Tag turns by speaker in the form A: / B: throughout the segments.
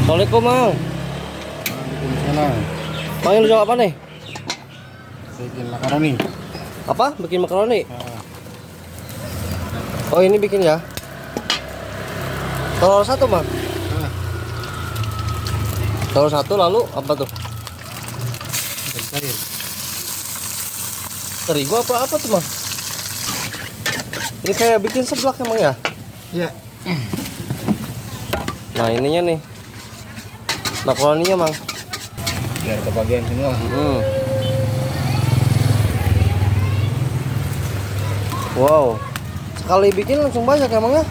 A: Assalamualaikum, Mang.
B: Waalaikumsalam.
A: Mang, yang lu jual apa nih?
B: Bikin makaroni.
A: Apa? Bikin makaroni?
B: Nah,
A: Oh, ini bikin ya. Telur satu, Mang.
B: nah,
A: Telur satu, lalu apa tuh?
B: cair.
A: Terigu apa tuh, Mang? Ini kayak bikin seblak emang ya?
B: Iya.
A: Nah, ininya nih. Makaroninya, Mang.
B: Biar kebagian semua.
A: Wow. Sekali bikin langsung banyak emang ya?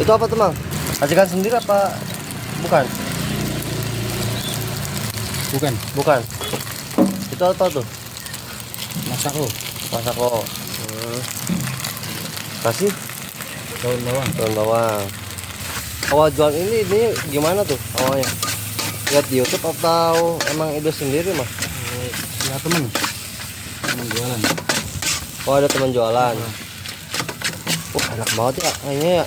A: Itu apa tuh, Mang? Racikan sendiri apa bukan?
B: Bukan.
A: Bukan. Itu apa tuh?
B: Masako.
A: Masako. Kasih
B: Daun bawang.
A: daun bawang. Awal jual ini gimana tuh awalnya? Lihat di YouTube atau emang ide sendiri, Mas?
B: Ya teman. Teman jualan.
A: Oh, ada teman jualan. Wah, enak banget ya kayaknya ya.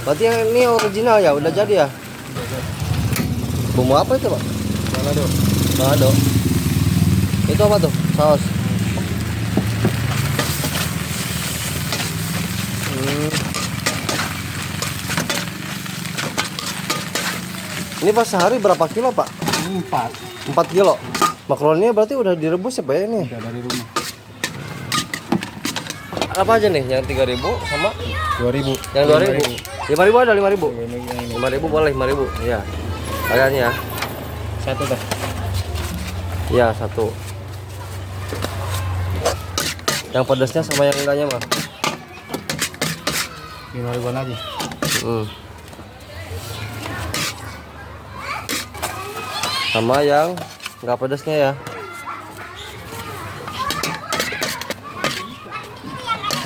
A: Berarti yang ini original ya, udah jadi ya? Bumbu apa itu, Pak?
B: Balado.
A: Balado. Itu apa tuh? Saus. Ini pas sehari berapa kilo, Pak?
B: 4.
A: 4 kilo. Makaroninya berarti udah direbus ya, Pak ya ini?
B: Udah dari rumah.
A: Apa aja nih? Yang 3.000 sama
B: 2000.
A: yang 2.000. 5.000 ada 5.000.
B: Yang ini.
A: 5.000 boleh 5.000. Iya. Kalian ya.
B: Satu dah.
A: Iya, satu. Yang pedasnya sama yang enggaknya, mah.
B: 5.000 aja.
A: Sama yang nggak pedasnya ya.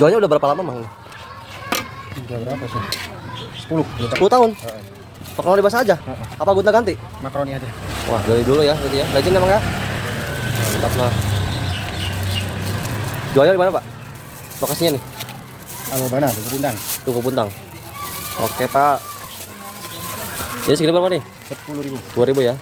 A: Jualnya udah berapa lama, Mang?
B: Udah berapa sih? 10.
A: 10 tahun. Makaroni basah aja? Apa gonta ganti?
B: Makaroni aja.
A: Wah, dari dulu ya, berarti ya. Rajin emang ya? Mantap lah. Jualnya di mana, Pak? Lokasinya nih?
B: Alo mana? Tugu Bintang.
A: Tugu Puntang. Oke, Pak. Jadi segini berapa nih?
B: 10.000.
A: 2.000 ya.